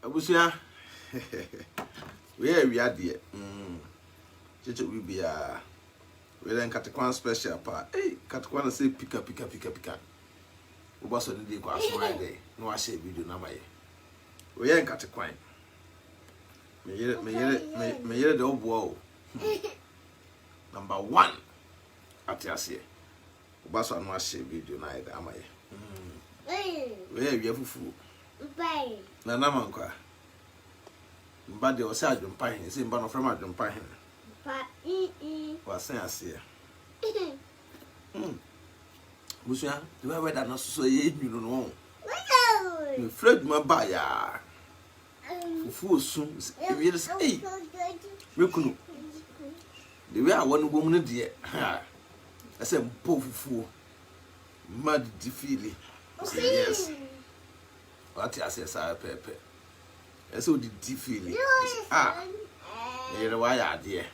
Abusia. We are dear. Chicho we be we then Catakwan special part. Hey, Catakwan say pika. We boss on the day kwa smile day. No I say video na my. We are in Catakwan. Me yere the old wall. Number 1 at Yasia. We boss on no I say video na ida am I. We are Fufu. Bye. Na namanka. Mbade o se adwumpa hen, se mba no from adwumpa hen. Pa Wa sen ase. Busia, do we weather no so ye nwunu no. Me Fred ma ba ya. Fufu osu, e wi se eh. We kunu. The way I want go mu no de. Ha. I say mpo fufu. Mad di feeling. Yes. What I say, sir, Pepe. That's all the deep feeling. You're why I dear.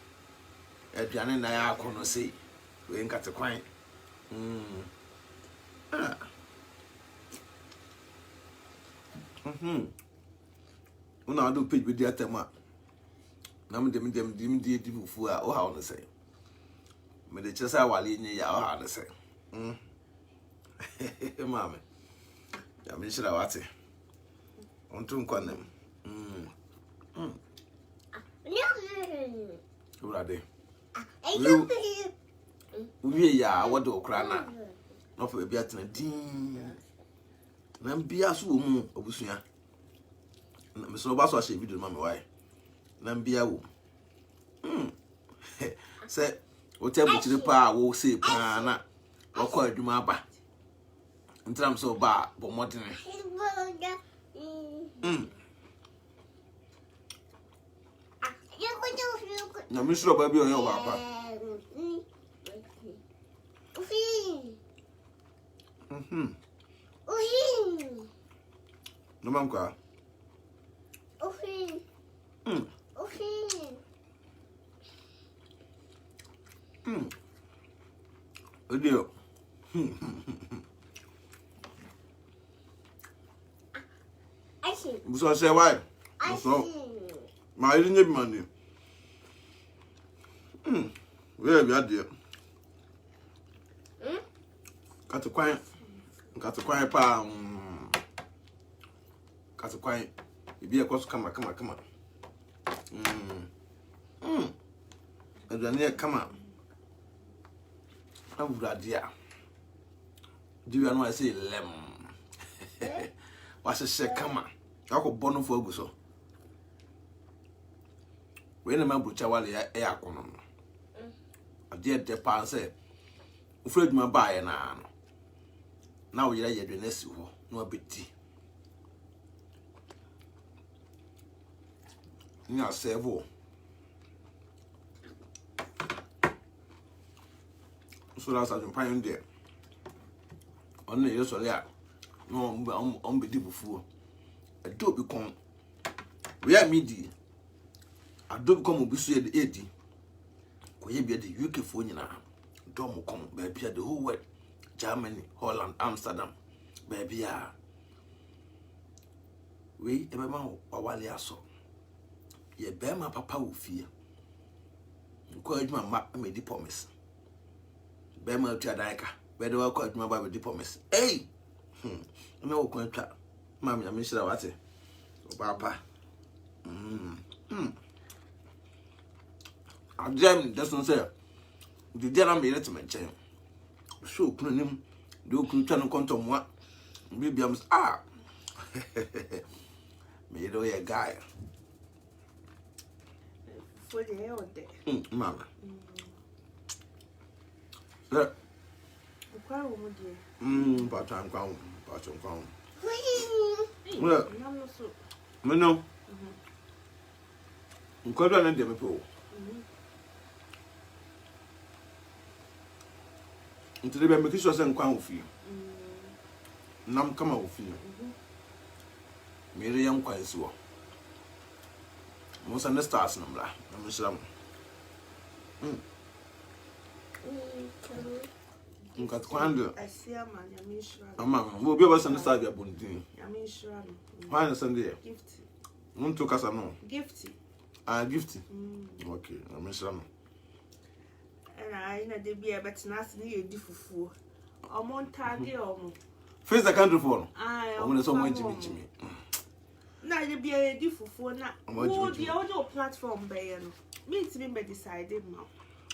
Adrian and I are going to say, we ain't got to quiet. When I do pitch with the atema, Nam dem did for our how to say. May the chess our linear, how to say. Mammy. I'm sure I want it. On to them. What are they? We are what do crana? Not for a beaten dean. Nambia swum, Obusia. So Basso say video, mamma. Why? Nambia womb. Say, whatever to the power will say, Pana, or call you maba. In terms of bar, but more than na misro baby on your papa. No mamka. Odio. So say why? So my didn't money. Where we are there. Got to quiet pa. Got to quiet. You be a course come on. And then near come on. I would idea. Do you know I say lem? What's a say come on? I could bono for Guso. When a man put Chawali air common. I did the pan say, Fred my buy an arm. Now you're the next no bit tea. Now, several. So that's a pine there. Only yesterday, no, unbelievable fool. I do become. We are midi. I do become obviously the 80. Could be the UK phone now? Don't come, baby, the whole world. Germany, Holland, Amsterdam, baby. We, every man, while you saw. Ye bear my papa will fear. Encourage my map made the promise. Bear my Tiadaika, where do I call my Bible the promise? Hey! No contract. Mammy, I miss what it. Papa. I jam doesn't say. The dear I made it to mention. So, couldn't him do turn on contour what? Maybe I'm made away a guy. For the hell of that. Mamma. Look. But I'm gone. Well, no. Quite an endemic pool. Into the baby was and crown for you. Nam come out for you. Miriam quite so. Most understands number. I'm sure. Got quando. I see a man, I'm sure. Mamma will be able to understand your bonding. I'm sure. Why Sunday? Gift. to kasa no. Gifty. Ah, gifty. Okay, I miss them. And I know they be a better nice near Fufu. I'm on target or Face the country for. I'm going to someone to meet me. Now they be a Fufu now. Oh, the audio platform by me to be decided now.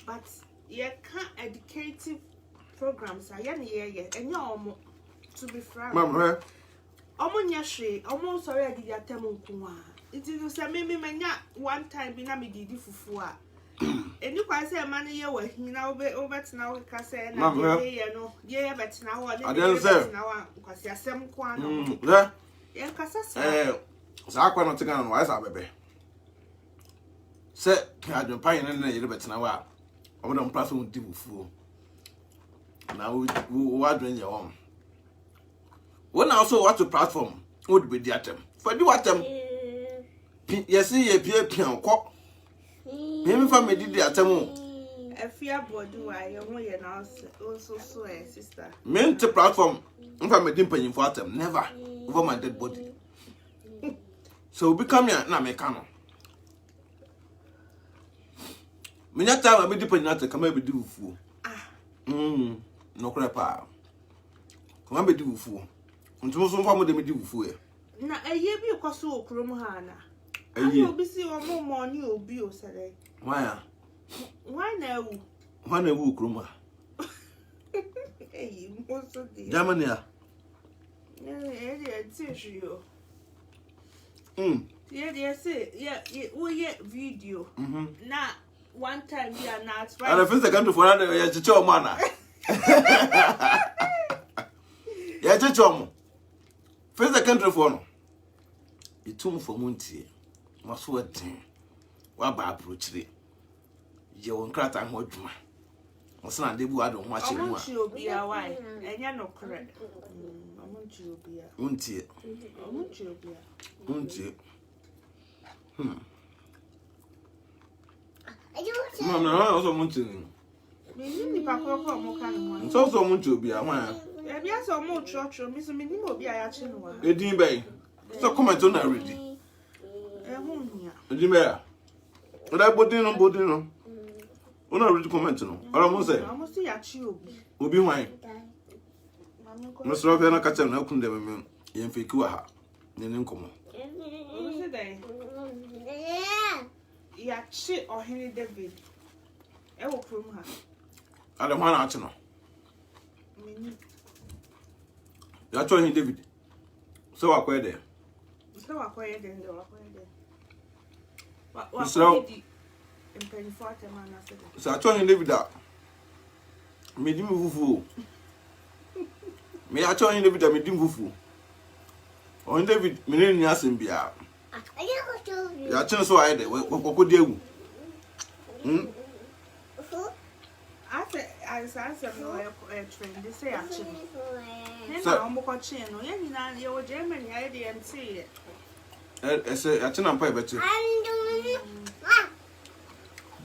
But you can't educative programs are yeah, and you're to be frank. Mama, almost sorry I did your temunkuma. It is a maybe one time in a midi Fufu. And you can say money you were now over to now because yeah, but now I didn't say now because you're some quan. Yeah, Cassa. So I can't take on wise, baby. Say, I don't pay any little bit now. I wouldn't pass on to fool. Now, we are doing your own. When I also watch the platform, would be the atom. For do what yes, see a peer piano cock. Maybe for me, did the atom. A fear body, why you're also so a sister. Meant the platform, if I'm a dimping for them, never over my dead body. So become your Namecano. Many time I be dipping not to come every do fool. No crap. Come be do fool. Until some family me do fool. Now, a year be a cosso, Cromhana. A year be see one more money or be or say. Why? Why no? One a woo croma. Hey, most of the Germania. You. Yeah, say, yeah, we video. Now, one time we are not right. And I feel the country for another year to show manner. Yeah, to chum. Face the country for no. You tomb for Munty. Must wait. What by approach it? You won't crack and hold you. What's not the I don't watch it. You'll be a wife, and you're not correct. I want you to be a Munty. I want you to be a Munty. No, I also want to. It's also want to be a man. Yes, or more church, or Miss Minimo be a chinua. A dean bay. So comment on already. A dean bear. But I put in on Bodino. When I read comment on, I almost say, I must see a chill. Will be wine. Mr. Rockana Catcher, no condemn in Fikua. In income. Yeah, shit or Henry David. I will prove her. I don't want to know. You're trying David. So I quite there. So I quite there. What so in penny 40 man after that. So I trying David that. Made him Fufu. Me I trying David that made him Fufu. On David, me name Yasin Bia. You are so I did. What could you? I said, I said, no, a train. They say, actually, I'm watching. You're Germany, I didn't see it. I say, I turn on pay better.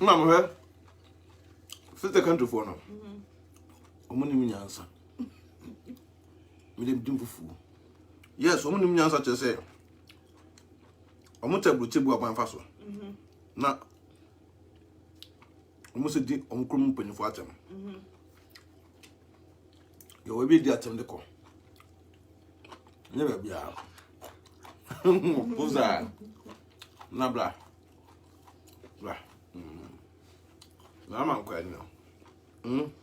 Mamma, fit the country for now. Only answer. Me dem dim fufu. Yes, only answer to say. Omo table aban so. Na omo se di omo krom panifo atem. Yo we bi di atem de ko. Nye ba bia. Poza. Na bla. Bla. Na man kwa ni.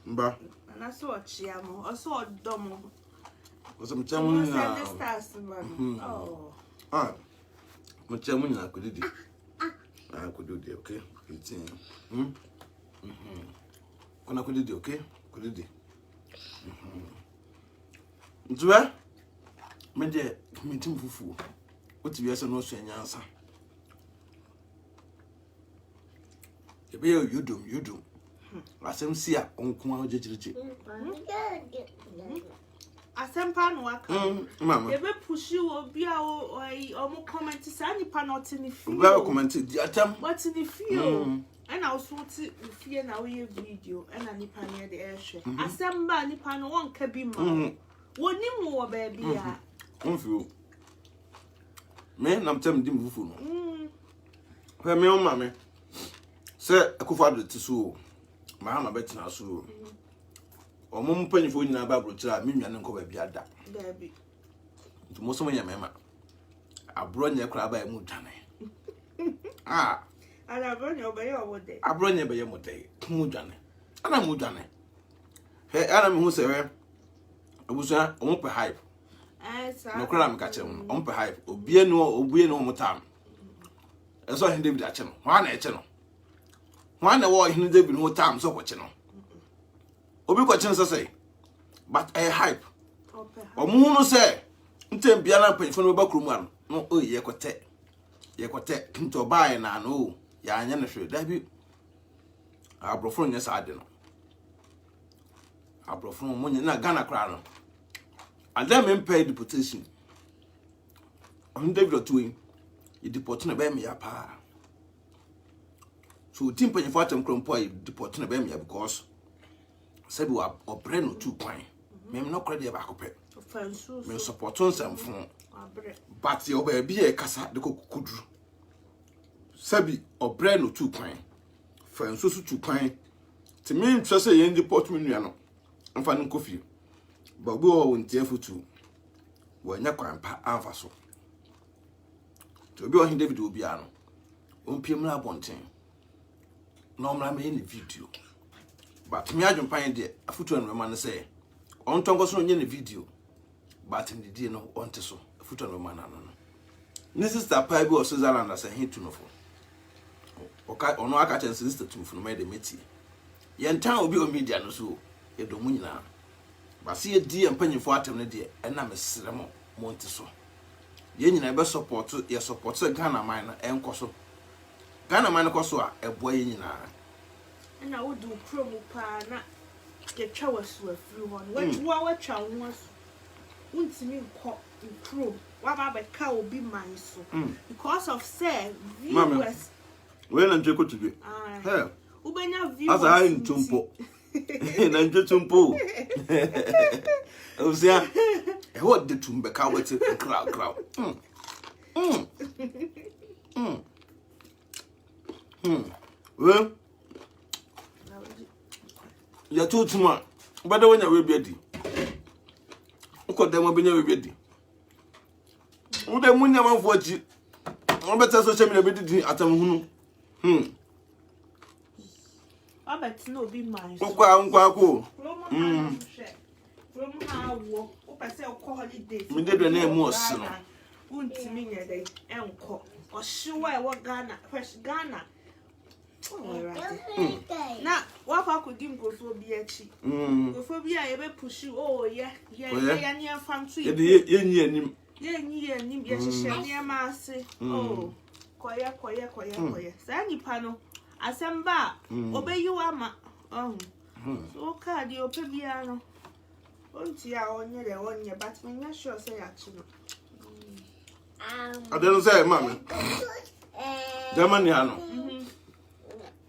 Mba. Na so chiamo, o so domo. O so mchamu ni na. Oh. Ah. Mchamu ni na kudidi. Ah, kudidi, okay? 18. Kuna kudidi, okay? Kudidi. Ntuwa? Mede mitim fufu. Oti biasa no so nyansa. Ebe yudum. Asem si a onko a ogegirigi. Asempa no aka. Mama. Ebe pushi obi a omo comment sa nipa not in fie. Obi comment di atam. What in fie? And I was wanting fie na we video and nipa near the air share. Asemba nipa no won ka bi ma. Woni mu wo ba bia. Onfio. Me nam tem dim fufu no. Hwe me o ma me. Se akufo ado ti so. Ma ma betina so. Omo mpanyifo nyina ba brochira me nwane nko ba bia da. Baby. Nti mo so mo nyama. Abro nya kra ba mu dwane. Ah. Ana abro nya obeye obode. Abro nya be ye modai. Mu dwane. Ana mu dwane. He ana me hu se we. Abusa omo pe hype. No kra me ka chem. Omo pe hype. Obie no mo tam. Eso hin David ache no. Hwa na eche no. Hwa na wo hin David no tam so kwache no. Obi kwache no say. But a hype. Omo hu no say ntem bia na panfo no ba krumu an. No o ye kote. Ye kote nto bae na no. Ya anya no hwe. Da bi abrofo nya sa ade no. Abrofo mo nya na Ghana kra no. And then men pay deportation. On David Otuin, you deport na be me ya pa. So team penny for them crumpo you deport na be me because said we are operate no 2 kwan. Me no credit ba kopɛ. Me support on some phone. But your baby e kasa de kokudru. Sabi operate no 2 kwan. For so 2 kwan. Ti me ntwa say yen deport me nua no. Amfa no kofi. Babu o wontie futu wanya kwampa anfa so to bi o hin David obi ano ompiem na abonten no mra me ni video but me adwempan de afutu no ma no say on tongo so nye ni video but ndi die no onte so afutu no ma na no ni sister pa bi o Switzerland as hetu no fo oka ono aka chen sister tu fu no me de meti ye ntan obi o media no so ye do mu nyina basi ye di empanyifo atem ne de na mesere mo monte so ye nyina be support ye support Ghana man na enkoso Ghana man koso a ebo ye nyina na wodu krom pa na ye twa wasu afiri ho no watwa ho asu untimi nko krom wa ba ka obi man so because of say viewers we na njeko tubi he ubenya viewers asa ha ntumpo na ntumpo Ozia, what did to become with a crowd? Well, you're too smart, but when you're ready, what them will be ready. What the moon never watch it. I better social media at a moon. I bet no be mine. From how walk, I say, holiday. Me did the name was Wouldn't mean a day, uncle, or sure I want Ghana, fresh Ghana. Now, what I could give go for be cheap. Go for be I ever push you. Oh, yeah, near fan tree. Yeah, near massy. Oh, quiet. Sandy panel. Asamba, obey you, Amma. Oh, so card your piano. Ontia on your but when you're sure say actually. I don't say, Mammy. Germaniano.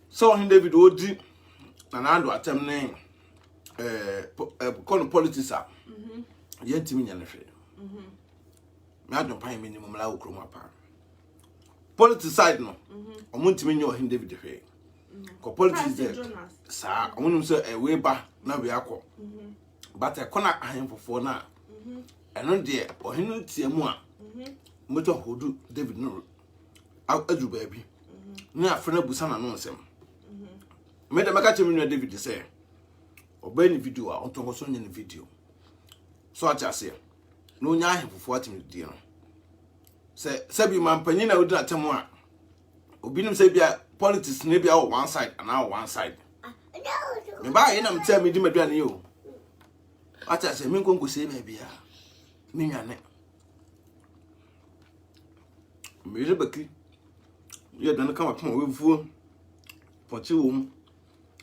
So, David Odi and I do attempt name politics up. Yet to me, and I don't pay minimum low chroma. Politics side no. I want to mean your him David Hay. Politics there. Sir, I want to say a way back now we are called. But I cannot him for now. And on dear, or he not see more. Motor who do David no. I'll do baby. Near friend Busana knows him. Made a macatchim David to say. Obey the video on to was on the video. So I just say, no nya for 40 minutes, dear. Say, Sabi man, Panina would not tell me. Obinum say, be a politics, maybe out one side and out one side. Me buy him tell me, Dimmy, you. I say, me go say, maybe, me and it. Me, Becky, you don't come up with food for 2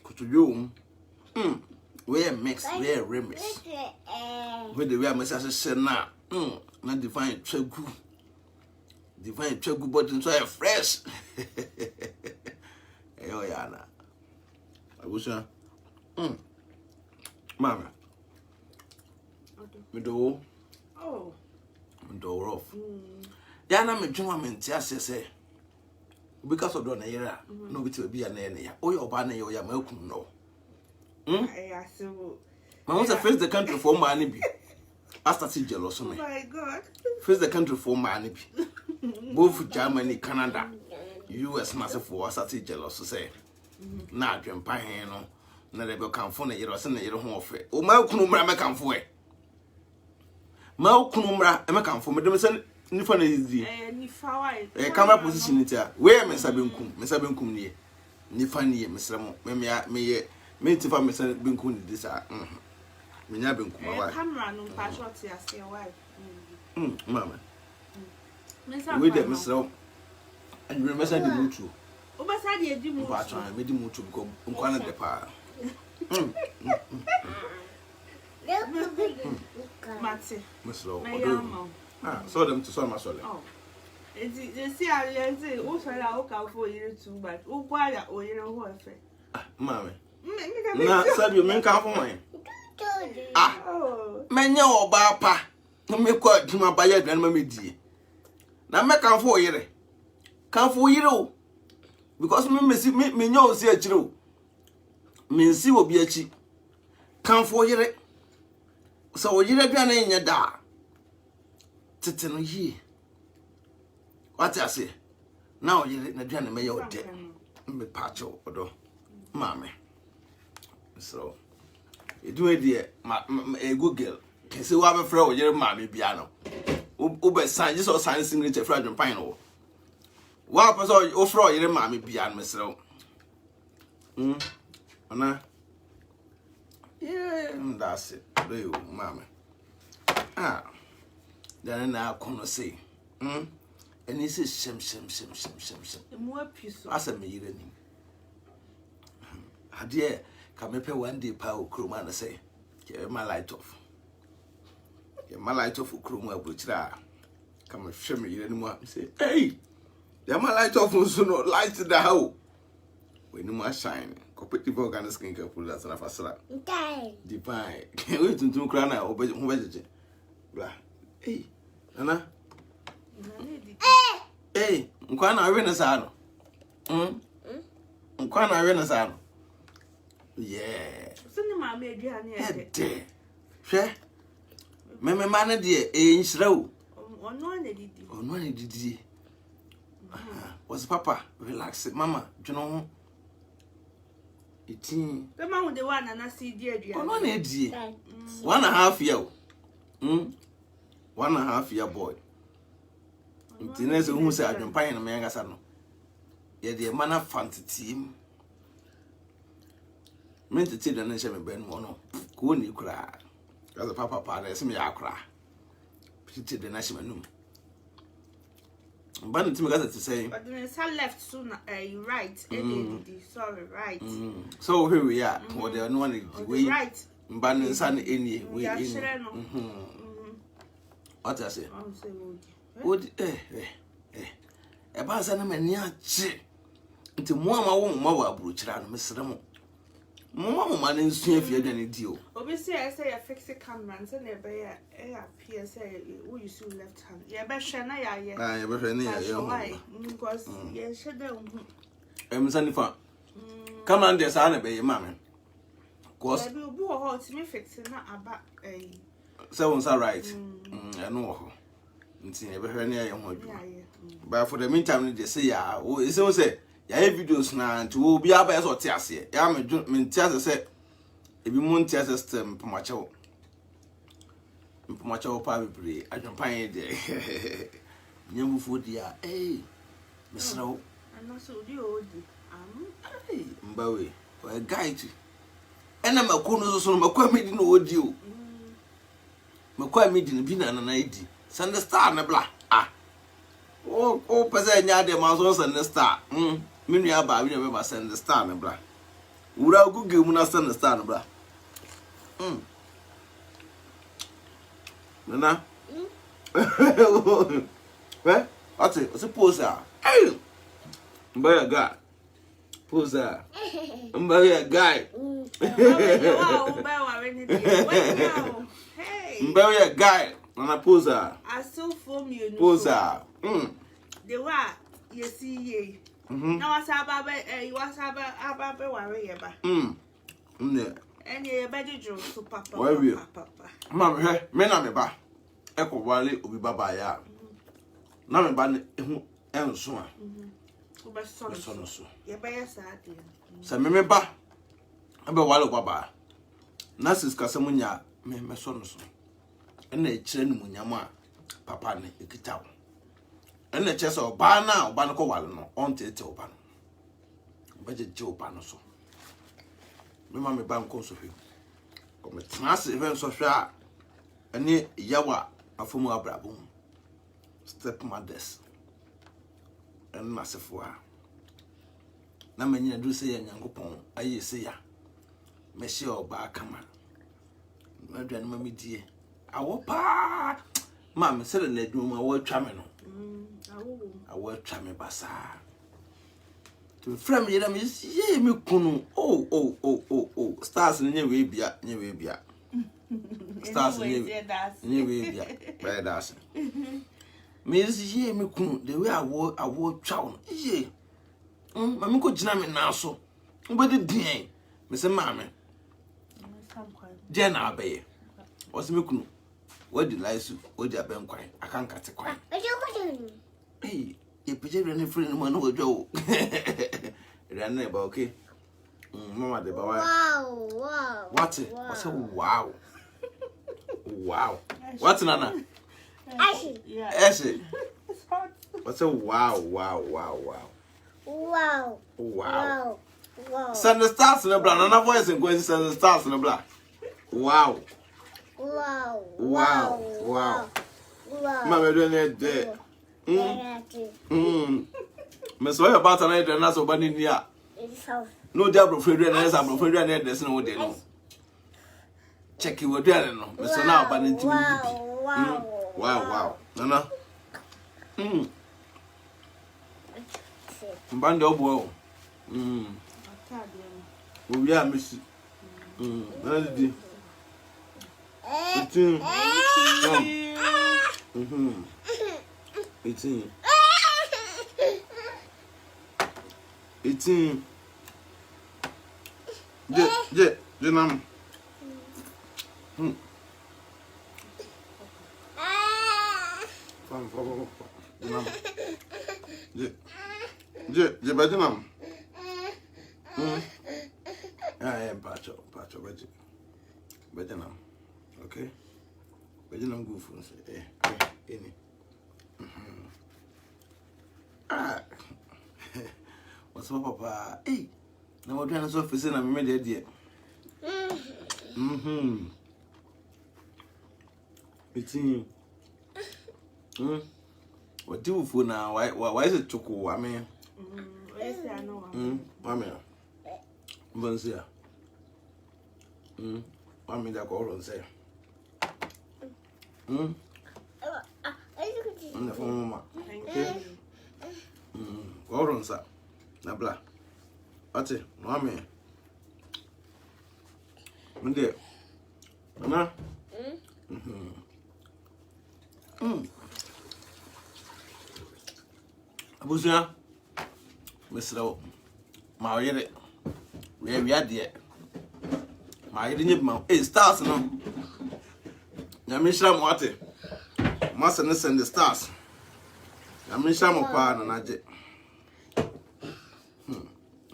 could you? We're mixed, we're remix. Where the real message said now, not define good. Divine good button so fresh. Oh yeah, I wish Mama. Me do. Oh. Me do rough. na me dwuma me ntia sese because of do na yera no bi te bi ya na ya oya oba na ya ma kun no so ma won say face the country for man bi I started jealous of me. Oh my God. Face the country for man bi both Germany, Canada, US massive for started jealous to say na adwempa hen no na de be kanfo na yero se na yero ho ofe o ma kunu mra me kanfo ma kunu mra me kanfo me dem se nifa na yizi nifa wai camera position it ya we me sabenkum nie nifa nie mesremo me tifa me sabenkum ni this me nya benkum wai camera no pa shot ya say wai mama we dey mesremo and we message the mutu o ba sa dey di mutu ba try me di mutu because nkwana de pa Mate mesremo so them to so my soul. Oh. You see, I say, oh, sorry, I'll come for you too, but oh, why are you know what? Mammy, na said you men come for me. Man, your bapa, no me quite to my buyer than my dear. Now, me come for you. Come for you, because me know, see a true. Me see will be a cheap. Come for you. So you're in your da. Titano ye. What I say? Now you let the may your dead. Me patcho or mammy. So you do it, dear, a good girl. Can see what a throw your mammy piano. Uber sign just or sign signature friend and pine. What was all your throw your mammy piano, Miss Row? Anna? Yeah, that's it. Do you, mammy? Then now come say, and he says, shem. The more piece as a me, I dear, come up one day, power crew man, say, get my light off. Get my light off for crew, which I come and show me anymore. Say, hey, get my light off, so no light to the house. When you must shine, completely organic skin can pull that and a slap. Divine, can't wait to crown out or vegetable. Blah. Hey. Nana. Hey, nkwana awena sano. Nkwana awena sano. Yeah. Sini mama aduane e de. Hwe. Meme mana de nhira o. Ono na didi. Was papa relax mama dwono ho. Etin. Be ma hu de wa na si di aduane. Ono na di. 1.5 year. 1.5 year boy. Tinese who say adwempa na me ngasa no. Ye de mana fantasy. Me tete de na nche me ben mo no. Ko ni kura. As a papa na ese me yakura. Tete de na hye manum. Ban timi gasa to say. But then say left soon right. Sorry, right. So here we are. What they no one we right. Ban san eni we What I say? Would ba sa na mani ache nti mo ama wo mo wa abrochira no mesremo mo ma ne nsu afia dwane di o obi say ya fix the camera and say na be ya appear say we use left hand ya be hwe na ya ye ya be hwe na ya ye because ya shede sani fa camera ndie sa na be ye ma me cause obi wo ho ti me fix na aba say won sa right no ho nti e be hwe na ya ye ho adwuma but for the meantime they say ya o say ya videos na nti wo bi aba so te ase ya me nti ase say ebi mu nti ase system pomachewo pa bebre adwempan de nyamufo dia mesrawo ana so di odi mbawe o guy tu ena makono so no makwa medi no odi o makwa medi no bi na na edi send star na bla pese nya de ma so send star menu ya ba bi na be send star na bla wura gugu mu na send star na bla nana ate o se pose mbaya guy pose mbaya guy mbaya guy nana pose I still form you pose The wa you see ye. Now was about you was about worry about. And ye better draw to papa. Where we papa. Mamma, men are me ba. Echo Wally will be baba ya. Now me ban and so on. Son so. Ye bear sad. Say me ba. About Wallo Baba. Nassis Casamunya, me son so. And a chen munyama, papa ne ikitao. And the chest of Bana or Banaco Wallo on to open. Budget Joe Panoso. Me mammy bank also feel. Come a massive event so sharp. And near Yawa, a former Abrabum. Stepmothers. And massive war. Na many do say and young upon, I say ya. Monsieur Barkama. My grandmammy dear. I will pa. Mamma said, let me my word tramming. I will tramming bassa. To frame ye, miss, ye me kunu. Oh. Stars in your way, bia, near way, bia. Stars in your way, bia. By dancing. Miss ye me kunu, the way I wore chow. Ye. Mammy could jam in now so. But the dear, Miss Mammy. Jenna Bay. What's me kunu? What did I say? What did I been quiet? I can't cut a quiet. Hey, you picture any friend one who Joe. Ran neighbor, okay? Mama, the boy. Wow. What's it? What's a wow? Wow. What's Nana? Essie. What's a wow? Send the stars in the blood. Another voice and going to send the stars in the blood. Wow. Mama doing it there. Miss Way about an idea and that's a bunny near. No doubt, Frederick, and I'm afraid I need this no day. Check you were there, no. Mr. Now, but into wow. No. Bando boy. We are Miss. It's 18. Jenam. Jenam. I am Pacho, Bejanam. Okay? Bejanam go for any. What's up, Papa? Hey, now we're trying to office and I'm made it. It's what do you for now? Why is it choco? I mean, Bonsia. I mean, that call on say. On the phone, Mama. Call on, sir. Nabla. What's it? Mammy. Monday. Mama. Abusia. Mr. Marriott. We are dear. My didn't it stars no. Yamisha Mate. Master send the stars. Yamisha Mopa and Najet.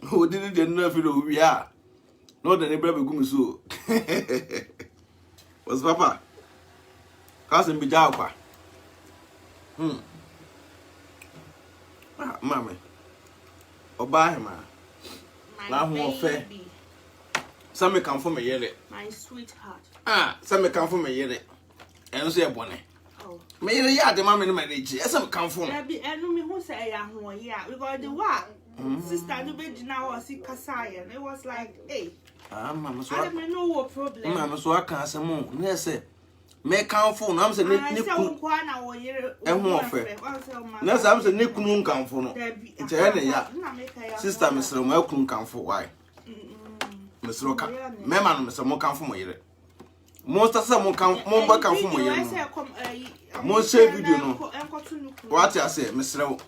Who didn't know if you we are? Not the neighbor Gumisu. Was Papa? Cousin Bijapa. Mammy. Oba him. Now more fair. Some may come from a year. My sweetheart. Some may come from a year. And say a bonnet. Oh, may the yard the mammy in my age. Yes, I'm come from. I know me who say, yeah, we got the what? Sister, you bet now or see Kasai, and it was like, hey, Mamma, so I don't know what problem. Mamma, so I can't say more. Yes, sir. Make count for I'm saying, and more fair. Yes, I'm saying, Nick Moon come for no. It's a sister, Mr. Malcolm come for why? Mr. Roca, Mamma, Mr. Mocam for my year. Monster some mon back and for my mon share video no. What I say, Mr.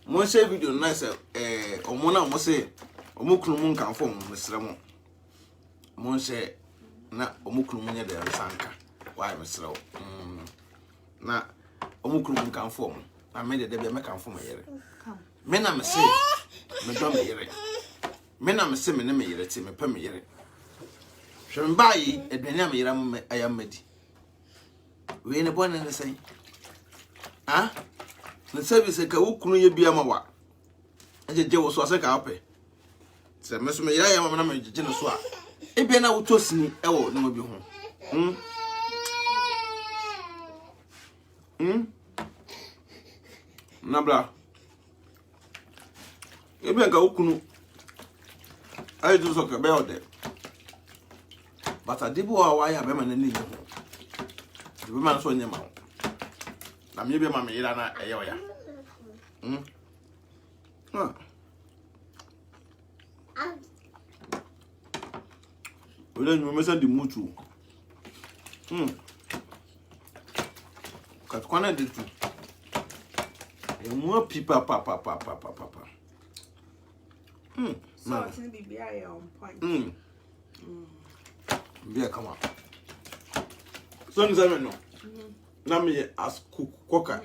Mon share video nice or mona mo say omukunu mun kan for Mr. Mon share na omukunu munya de sanka. Why Mr. Na omukunu mun kan for na me de be me kan for my yere. Me na me say me do me yere. Me na me say me ne me yere ti me pa me yere. Hwem bayi edwane am yere am ayamadi. We ne bon ne say. Ah? Na service ka wukunu ye bia ma wa. Ajeje wo so ase ka ape. Se me so me yere ayam na me jeje ne so a. E bia na wutosini e wo ne mo bi ho. Nabla. Ebe nga wukunu ai do so ka be ode. But adibo wa wa ya be ma na ni ho. Be ma so nyema. Na me be ma me yira na eye oya. Ole ni me send mutu. Kat kwana de tu. E mo pipa papa. So it's be very on point. Be come on. So ni say no. Na me as cooker.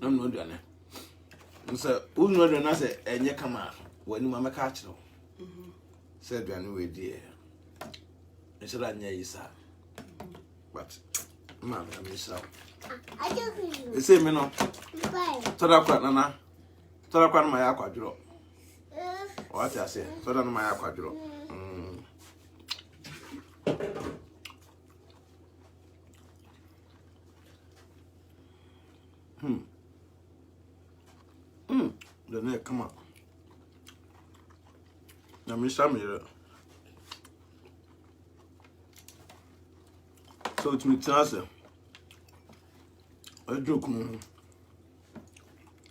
Na no do ane. Nse unu do na say enye kama wani ma meka akiro. Say do ane we die. Nse anya yisa. But ma me sha. I say me no. Tora kwa nana. Tora kwa ma ya kwaduro. What I say? Tora na ma ya kwaduro. The neck come up. Now me some here. So to me chance. I joke no.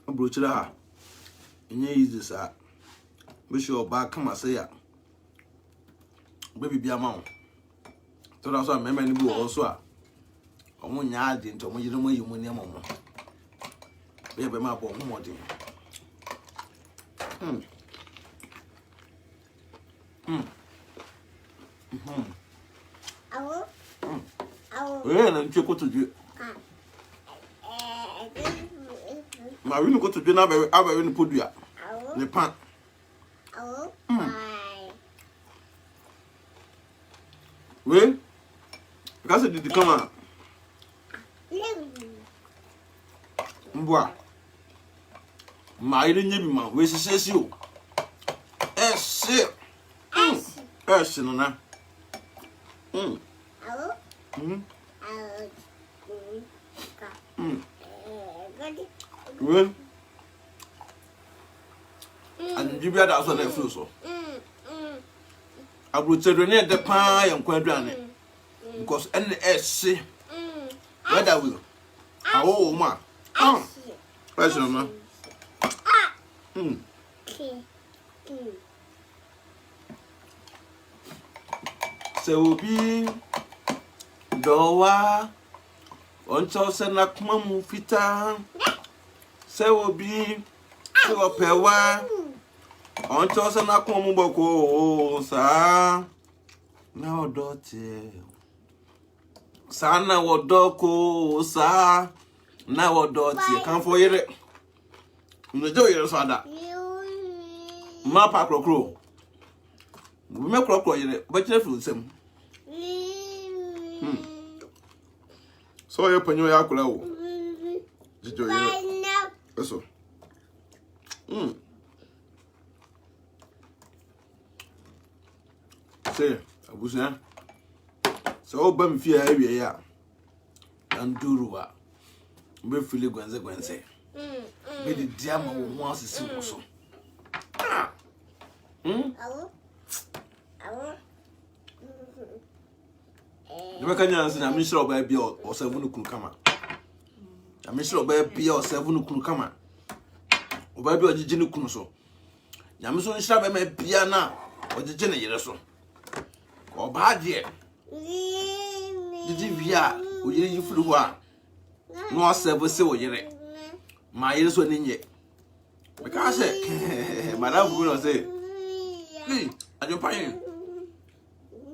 I broach la. Enye easy sir. We sure back come say ya. Baby be amount. So that's why me ni bu also a. Omo nya ade nto mo yire mo yimu ne mo. Be be ma bo mo modin. Na nche ko toju. Ma wi ni ko toju na abawe ni podua. Ne pan. We? Because it did come out. Mbwa. Ma ile nyebi ma we sisi o. Ese. Ese no na. We. And you be that so na feel so. Abrochedro ne de pa yankwa aduane. Because any ese. Whether we. Awo ma. Ese no na. Se obi dowa oncho se na kuma mu fita se obi se opewa oncho se na kuma mu boko sa na odote sa na wodoko sa na wodote kan fo yere njo yere so ada ma pa krokro me krokro yere ba kire fu nsem so ye panyo ya kula wo jijo yere eso se abusa so ba mfi ya wie ya anduruwa be fili gwenze be di diama wo ho asisi wo so You can answer, I'm sure by be or 7 could come out. I'm sure by be or 7 could come out. Or by be a genu cruso. Yamson shall be piana or the generation. Or bad yet. didi via o yire yifuru ho a no asebo se o yire ma yire so ninye because madam Fufu no say Adwenepahen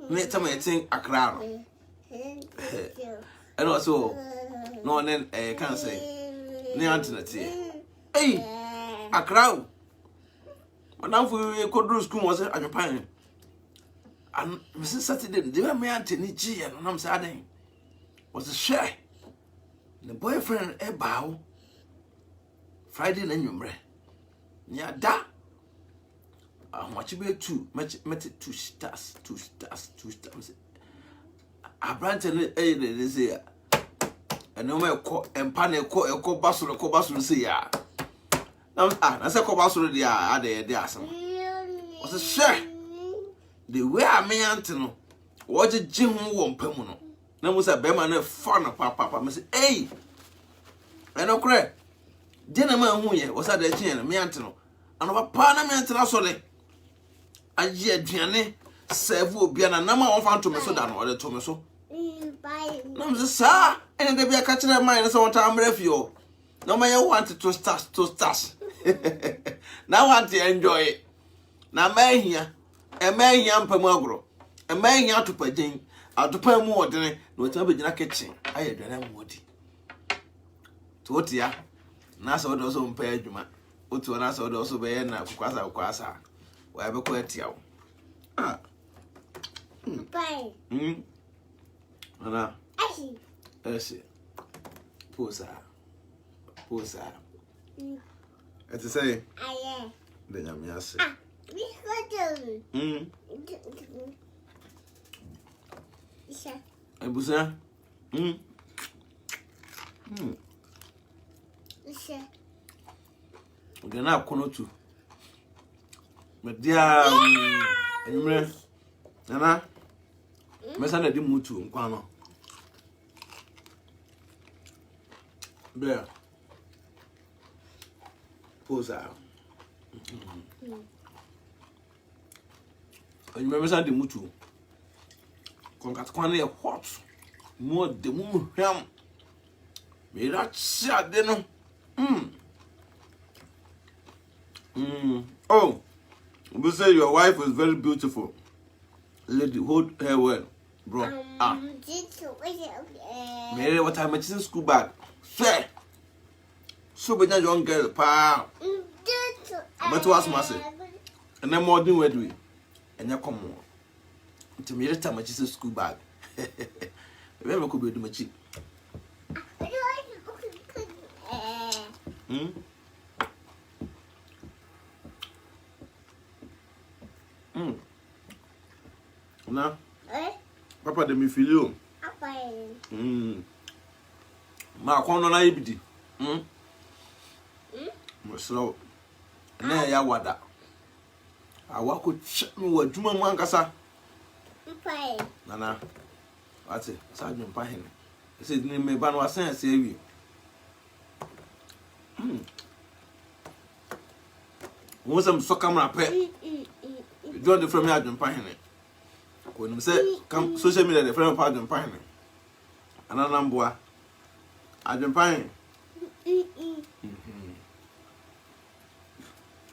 me tama etin akra no and also no then can say ne antenati akra madam Fufu kodru school mo say Adwenepahen and Mrs. Saturday they were me anteni ji and I'm saying was a share the boyfriend e bawo Friday na nyumre nya da much be two met 2 stars abrante they say and no me ko empa na ko basoro say ya na say ko basoro dia ade asem was a share the way I me anteno what je hu wo mpamu no na mu say be ma na fa na papa me say hey eno kre je na ma hu ye was ada chi na me anteno ano papa na me antena sole aje aduane serve obia na ma won fa to me so da no ode to me so na me say sa ene de bia ka kire man na so won ta amra fio na ma ye want to start na want to enjoy it na ma hia emehia mpamu agro emehia atopagen atopa mu odene na otima begina kitchen aye dwana mu odi to otia na so do so mpa adwuma otu na so do so be na kwasa wa be ko atia wo pai ana esi posa et say aye de nyamiase Ebusa. Gana kono tu. Media enumre. Nana. Mesa na di mutu nkwa no. Be. Posa. You remember the mutu? Concat kwane hot. More the moon ham. Me that shot then. Oh, you say your wife is very beautiful. Lady, hold her well, bro. Mary, what I'm teaching school bag. Say, so be that young girl, pa. But what's massive? And then more than what we. And you come on. To me, time I just school bag. Remember, could be do my cheap. Now, Papa, de me feel you. Ma, come on, I be. So, now ya wada. I walk with me with Juma Mankasa. Nana, what's it? Sergeant Pahene. He said, me banwa sense, save you. Want some so camera pet? You don't the from Sergeant Pahene. When you say, come social media, the friend of Sergeant Pahene. Another boy, Sergeant Pahene.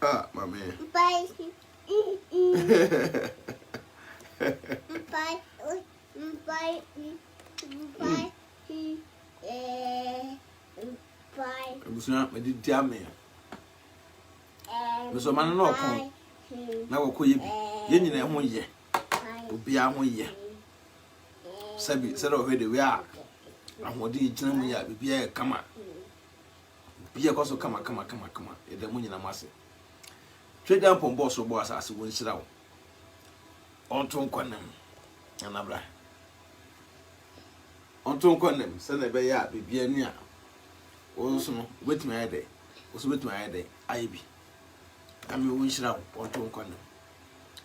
Ah, my man. Bye. Busunya me di dia me. So man no ko. Na wo ko ye bi. Ye nyina ho ye. Obi a ho ye. Sabi se do hwede we a. Ahodi gyina mu ya bibia e kama. Bibia ko so kama. E da mu nyina mase. Trade up on boss or boss as won shira wo. Onto nkwanam. Anabra. Onto nkwanam se na be ya bibia ni a. Also no wetimi ayede. Also wetimi ayede ayebi. Ami won shira wo onto nkwanam.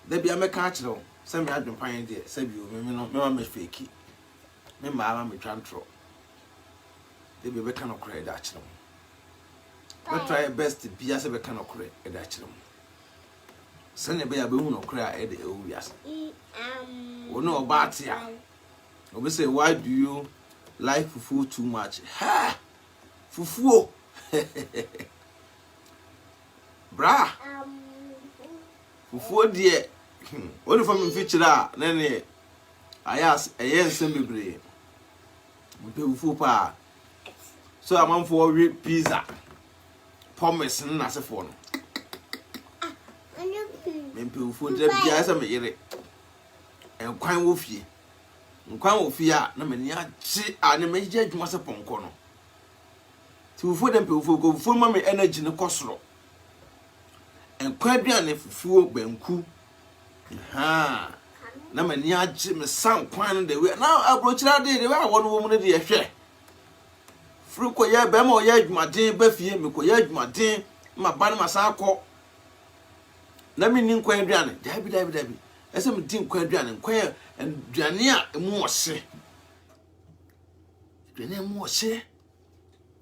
Da bia me ka akire wo. Se me Adwenepahen de se bi o me no me ma me fake. Me ma me twantro. Da bia be ka no kra da akire wo. We try best bia se be ka no kra da akire wo. Sanya be ya be hu no kra e de o wiase. Wo no obatia. Obi say, why do you like fufu too much? Ha! Fufu. Bra. Fufu dear. Only from in feature that, then I ask a yes, semi fufu pa. So I'm on for pizza. Pommes and as a phone. Mempu fufu, yes, I'm a and quite woofy. Nkwan ofia na mani achi ane meje adwuma se ponko no ti fufu dem pe fufu go fufu ma me energy ne kosoro enkwan aduane fufu banku ha na mani achi me san kwan no de we na abrochira de we awon wo mu ne de hwe furu ko ya be ma o ya adwuma den ba fie me ko ya adwuma den ma ba ne ma san akọ na me ni nkwan aduane dabi ese me din nkwan aduane nkwan aduane a emu ose aduane emu ose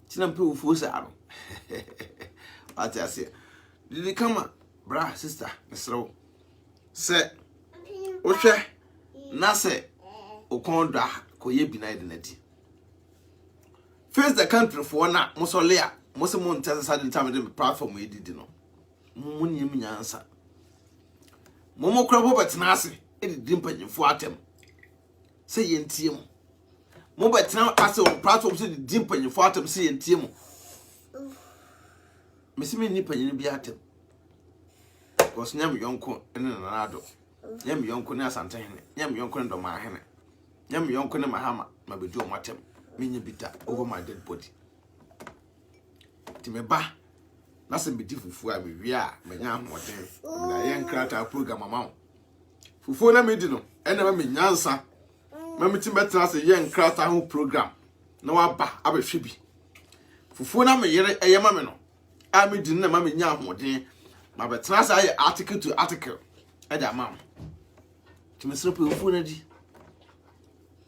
tina mpe ufu ose aro ati ase didi kama bra sister mesro se o hwe na se okondwa koye bina de nadi face the country for na musole a musse mo ntase sa de time de platform edidi no munnyem nyansa momo kra bo betena ase edidi mpanyimfo atem se yentie mo mo betena ase on platform se edidi mpanyimfo atem se yentie mo mesimi ni panyin bi atem because nyam yonko ene nanado nyam yonko ne asante hene nyam yonko ne doma hene nyam yonko ne mahama mabedu o matem menye bita over my dead body timeba na se bidi fufu a bewi a menya ahoden na ye nkrata program mama fufu na medi no ene ma menyansa ma meti betena se ye nkrata ho program na waba abehwe bi fufu na me yere eye ma me no a medi na ma menya ahoden ma betena se aye article to article e da mam timesro pe fufu na di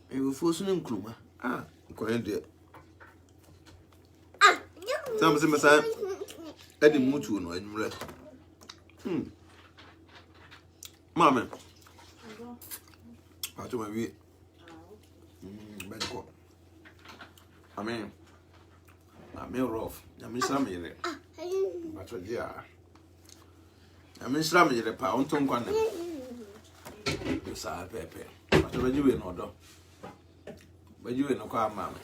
e fufu so ne nkruma koyende Sam se mesa edi mutu no enumre mama ato ma wi bedko amen rough ya misra me yere ato dia ya misra me yere pa onto nkwa na sa pepe ato bajiwe no do bajiwe no kwa mama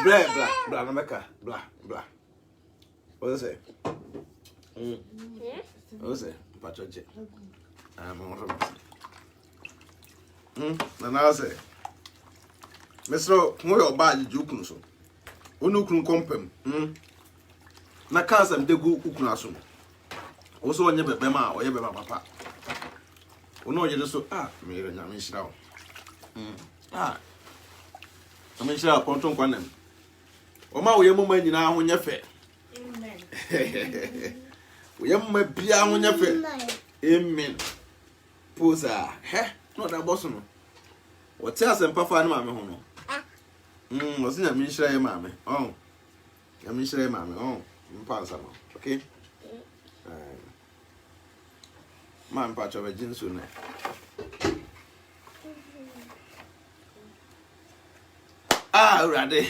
blah, Nameka, blah. What does it say? What does it? Patroje. I'm on and I say, Mr. Moyo Badi Jukunso. Unukun compem. Na cancer de go ukunasum. Also, on your bema or your papa. Uno, you just so me and Yamishrao. I mean, shall ponton quanem. O ma we mama nyina ho nyefe. Amen. We mama bia ho nyefe. Amen. Posa, no da boss no. What else and papa na mama ho no. Was na me shira mama. Oh. Ya me shira mama. Oh, mpa sama. Okay? Man pa chobe jinsu na. Urade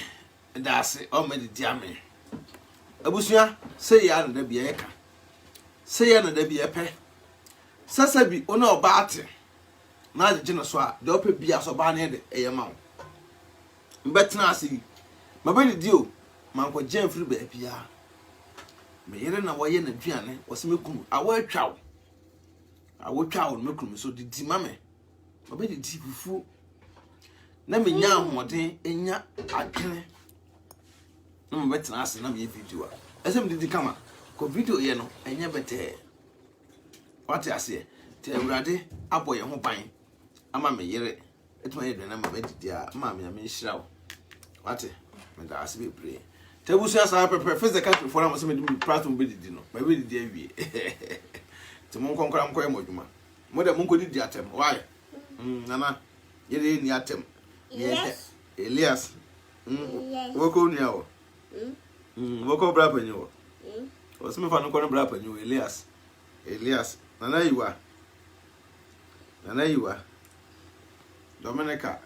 that's it o me di ame abusua say ya na da bia yeka say ya na da bia pe sasa bi ona oba ate na agye no so a de opa bia so ba na de eyema wo mbetena ase mabedi di o manko jen firi ba bia me yere na wo ye na duane wo se mekunu awatwa wo mekunu so di mame mabedi di fufu na menya ahoden enya adwene na mo betena ase na me video a esem didi kama ko video ye no enya bete what ase te awurade aboye ho ban ama me yere etuma ye dwene ma bedidi a ma me nhira wo what me da ase be pray te busu asa pepe face the country for am so me di platform bedidi no ma bedidi awie te mo konkora mkoye modwuma mo da mo nkodidi atem why nana yere ni atem yes Elias woko nia wo woko bra panyo wo o se me fa no ko no bra panyo Elias Nana Iwa. Nana Iwa. Dominica.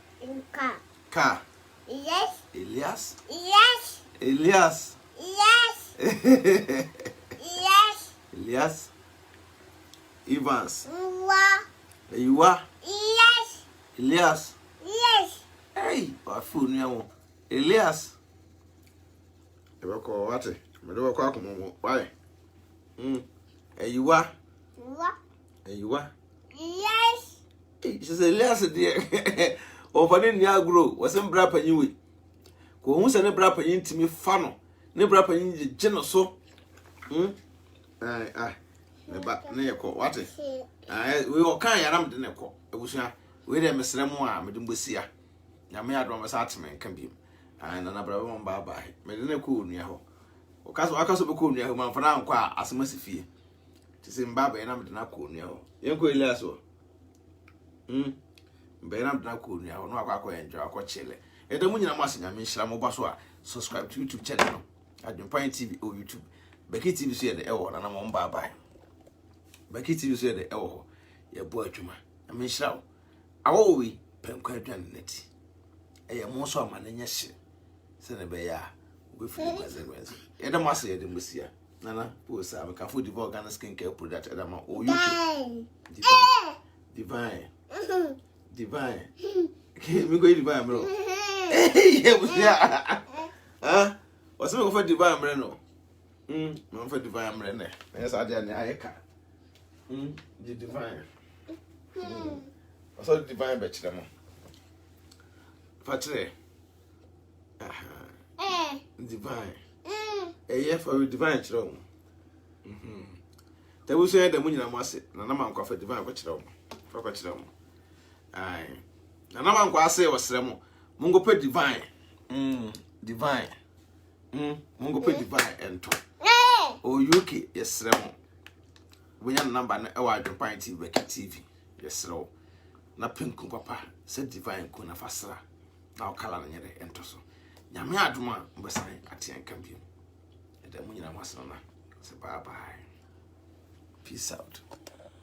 Ka. Yes. Elias. Yes. Elias. Yes. Yes. Elias. Evans. Iwa. Iwa. Yes. Elias. Yes. Hey, Fufu niawo. Elias. Ebeko wate. Medo ko akomo. Why? Iwa. Iwa. Yes. She said Elias dear. Over ni agro, wasn't bra panyiwe. Ko hu se ne bra panyin timi fa no. Ne bra panyin je no so. Ne ba ne yeko wate. We o kan yaram de ne ko. Ebusua we de mesremu a me de mbosia. Nyame adom me sa ateme nka biem. Na bra ba mba ba. Me de ne ko onua ho. O akaso be ko onua ho man fa na anko a asemasi fie. Ti se mba ba na me de na ko onua ho. Yenko Elias o. Benam na ko nua no akwa enjoy akọchele edamu nyina mase nyame nhira mo ba so a subscribe to YouTube channel no AdwenepaheneTv o YouTube BeckyTv so ye de ewo na mo mba ba BeckyTv so ye de ewo ho ye bo adwuma nyame nhira wo awo wi penkwa adwan neti eye mo so ama na nyehye se ne be ya we free consequence edam ase ye de musia nana po sa me ka fo divo organic skincare product edam o YouTube divine me go divine bro yeah what's me go for divine bro no me for divine bro ne yes I dey na ayeka the divine what's divine be chire mo fatre divine yeah for divine chire mo te wo so ya da mu nyina mo ase na na man kwa for divine ko chire mo for chire mo ai na na man kwa ase wasre mo mungo pe divine divine mungo pe divine ento o UK yesre mo wonya number na e wa AdwenepaheneTv BeckyTv yesre wo na penku papa se divine ko na fasra na okala na nyere ento so nyame adoma mbesan aten kambiem eda munyina masana na se bye bye peace out.